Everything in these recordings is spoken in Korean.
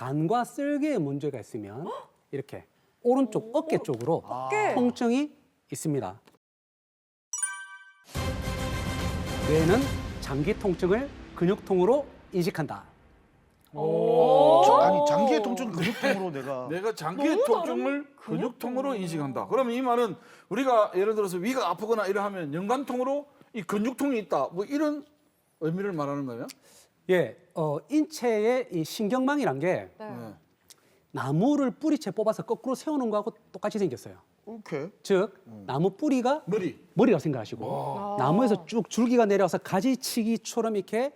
간과 쓸개에 문제가 있으면 이렇게 오른쪽 어깨 쪽으로 통증이 있습니다. 뇌는 장기 통증을 근육통으로 인식한다. 아니 장기의 통증 근육통으로 내가 장기의 통증을 근육통으로 인식한다. 그러면 이 말은 우리가 예를 들어서 위가 아프거나 이러하면 연관통으로 이 근육통이 있다. 뭐 이런 의미를 말하는 거예요? 예, 인체의 이 신경망이란 게 네. 나무를 뿌리채 뽑아서 거꾸로 세우는 거하고 똑같이 생겼어요. 오케이. 즉 나무 뿌리가 머리라고 생각하시고 나무에서 쭉 줄기가 내려와서 가지치기처럼 이렇게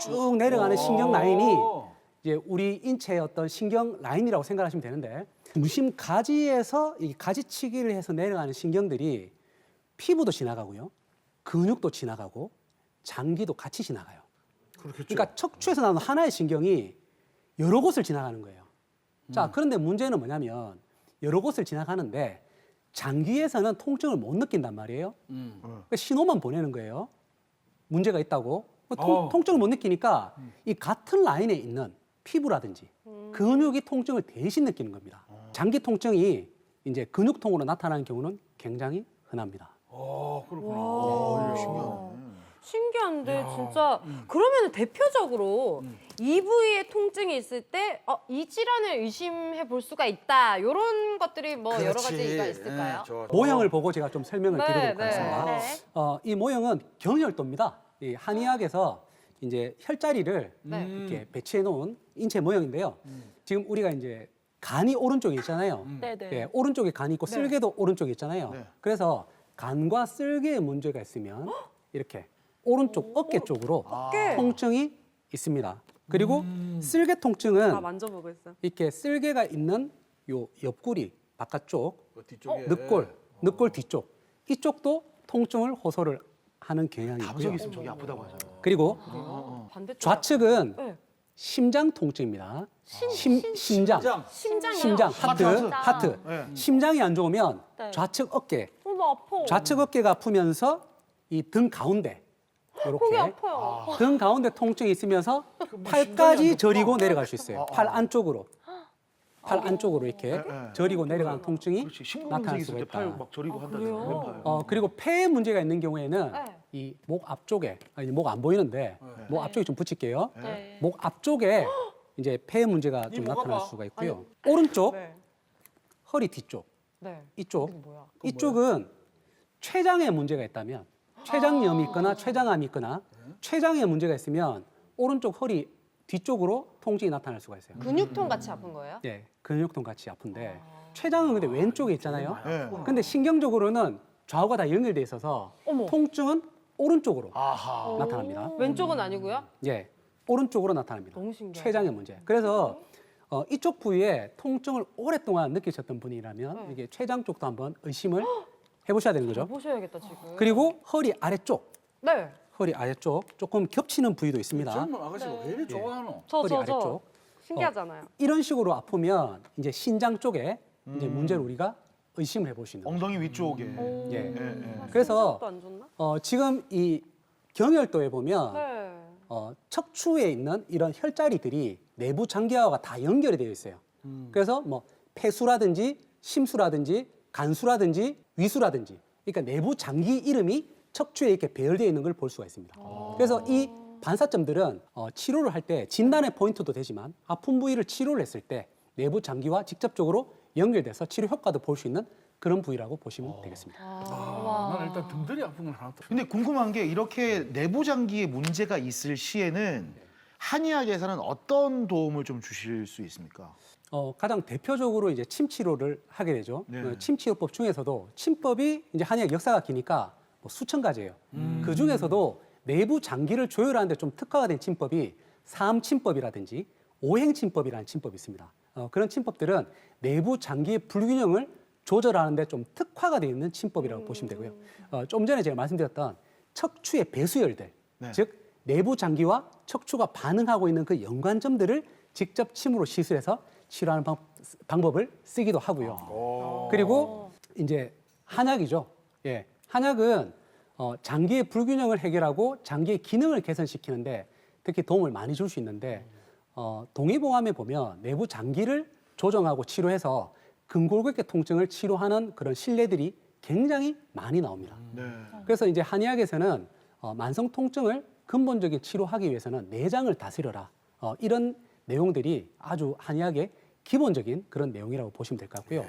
쭉 내려가는 신경 라인이 이제 우리 인체의 어떤 신경 라인이라고 생각하시면 되는데 중심 가지에서 이 가지치기를 해서 내려가는 신경들이 피부도 지나가고요, 근육도 지나가고 장기도 같이 지나가요. 그렇겠죠. 그러니까 척추에서 나오는 하나의 신경이 여러 곳을 지나가는 거예요. 자, 그런데 문제는 뭐냐면 여러 곳을 지나가는데 장기에서는 통증을 못 느낀단 말이에요. 그러니까 신호만 보내는 거예요. 문제가 있다고. 통증을 못 느끼니까 이 같은 라인에 있는 피부라든지 근육이 통증을 대신 느끼는 겁니다. 장기 통증이 이제 근육통으로 나타나는 경우는 굉장히 흔합니다. 그렇구나. 신기하네. 신기한데 진짜 그러면 대표적으로 이 부위에 통증이 있을 때 이 질환을 의심해 볼 수가 있다. 이런 것들이 뭐 여러 가지가 있을까요? 모형을 보고 제가 좀 설명을 드리도록 하겠습니다. 네. 이 모형은 경혈도입니다. 이 한의학에서 이제 혈자리를 네. 이렇게 배치해 놓은 인체 모형인데요. 지금 우리가 이제 간이 오른쪽에 있잖아요. 네네. 예, 오른쪽에 간이 있고 쓸개도 오른쪽에 있잖아요. 네. 그래서 간과 쓸개에 문제가 있으면 이렇게 오른쪽 어깨 쪽으로 통증이 있습니다. 그리고 쓸개 통증은 만져보고 있어. 이렇게 쓸개가 있는 요 옆구리 바깥쪽 뒤쪽에 늑골 뒤쪽 이쪽도 통증을 호소를 하는 경향이 가부적 있고요. 있으면 저기 아프다고 하잖아요. 그리고 반대쪽. 좌측은 네. 심장 통증입니다. 심장, 심장이요? 심장, 하트. 네. 심장이 안 좋으면 네. 좌측 어깨, 나 아파. 좌측 어깨가 아프면서 이 등 가운데 거기 이렇게 아파요. 등 가운데 통증이 있으면서 팔까지 저리고 내려갈 수 있어요. 팔 안쪽으로. 팔 안쪽으로 이렇게 저리고 내려가는 통증이 그렇지. 심근경색 나타날 있을 수가 때 팔 있다. 막 저리고 한다는 그래요? 왼팔. 그리고 폐에 문제가 있는 경우에는 네. 이 목 앞쪽에, 목 안 보이는데 목 앞쪽에 좀 붙일게요. 네. 목 앞쪽에 이제 폐에 문제가 좀 목 나타날 아파. 수가 있고요. 오른쪽 네. 허리 뒤쪽, 네. 이쪽, 이게 뭐야? 이쪽은 췌장에 문제가 있다면 췌장염이 있거나 췌장암이 있거나 췌장에 문제가 있으면 오른쪽 허리 뒤쪽으로 통증이 나타날 수가 있어요. 근육통 같이 아픈 거예요? 예, 근육통 같이 아픈데 췌장은 근데 왼쪽에 있잖아요. 네. 근데 신경적으로는 좌우가 다 연결돼 있어서 어머. 통증은 오른쪽으로 아하. 나타납니다. 왼쪽은 아니고요? 예, 오른쪽으로 나타납니다. 너무 신기하다. 췌장의 문제. 그래서 이쪽 부위에 통증을 오랫동안 느끼셨던 분이라면 이게 췌장 쪽도 한번 의심을 해보셔야 되는 거죠. 보셔야겠다 지금. 그리고 허리 아래쪽, 네. 허리 아래쪽 조금 겹치는 부위도 있습니다. 젊은 아가씨가 왜 이리 좋아하노? 허리 저 아래쪽. 신기하잖아요. 이런 식으로 아프면 이제 신장 쪽에 이제 문제를 우리가 의심을 해볼 수 있는 거죠. 엉덩이 위쪽에. 예. 그래서 그래서 안 좋나? 지금 이 경혈도에 보면 네. 척추에 있는 이런 혈자리들이 내부 장기하고 다 연결이 되어 있어요. 그래서 뭐 폐수라든지 심수라든지 간수라든지 위수라든지 그러니까 내부 장기 이름이 척추에 이렇게 배열되어 있는 걸 볼 수가 있습니다. 그래서 이 반사점들은 치료를 할 때 진단의 포인트도 되지만 아픈 부위를 치료를 했을 때 내부 장기와 직접적으로 연결돼서 치료 효과도 볼 수 있는 그런 부위라고 보시면 되겠습니다. 난 일단 등들이 아픈 건 하나도. 근데 궁금한 게 이렇게 내부 장기에 문제가 있을 시에는 한의학에서는 어떤 도움을 좀 주실 수 있습니까? 가장 대표적으로 이제 침 치료를 하게 되죠. 네. 침 치료법 중에서도 침법이 이제 한의학 역사가 기니까 뭐 수천 가지예요. 그 중에서도 내부 장기를 조율하는데 좀 특화가 된 침법이 사암침법이라든지 오행침법이라는 침법이 있습니다. 그런 침법들은 내부 장기의 불균형을 조절하는데 좀 특화가 되어 있는 침법이라고 보시면 되고요. 좀 전에 제가 말씀드렸던 척추의 배수혈들, 네. 즉 내부 장기와 척추가 반응하고 있는 그 연관점들을 직접 침으로 시술해서 치료하는 방법을 쓰기도 하고요. 그리고 이제 한약이죠. 예, 한약은 장기의 불균형을 해결하고 장기의 기능을 개선시키는데 특히 도움을 많이 줄 수 있는데 동의보감에 보면 내부 장기를 조정하고 치료해서 근골격계 통증을 치료하는 그런 신뢰들이 굉장히 많이 나옵니다. 네. 그래서 이제 한의학에서는 만성 통증을 근본적인 치료하기 위해서는 내장을 다스려라. 이런 내용들이 아주 한의학의 기본적인 그런 내용이라고 보시면 될 것 같고요.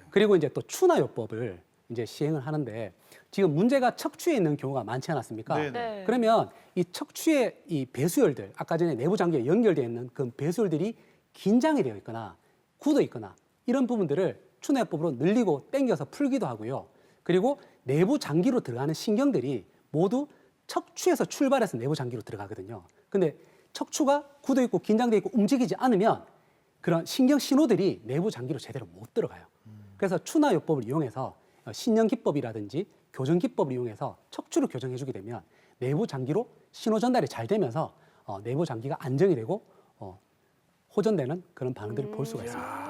그리고 이제 또 추나요법을 이제 시행을 하는데 지금 문제가 척추에 있는 경우가 많지 않았습니까? 네. 네. 그러면 이 척추의 이 배수혈들, 아까 전에 내부 장기에 연결되어 있는 그 배수혈들이 긴장이 되어 있거나 굳어 있거나 이런 부분들을 추나요법으로 늘리고 당겨서 풀기도 하고요. 그리고 내부 장기로 들어가는 신경들이 모두 척추에서 출발해서 내부 장기로 들어가거든요. 근데 척추가 굳어 있고 긴장돼 있고 움직이지 않으면 그런 신경 신호들이 내부 장기로 제대로 못 들어가요. 그래서 추나요법을 이용해서 신경기법이라든지 교정기법을 이용해서 척추를 교정해 주게 되면 내부 장기로 신호 전달이 잘 되면서 내부 장기가 안정이 되고 호전되는 그런 반응들을 볼 수가 있습니다.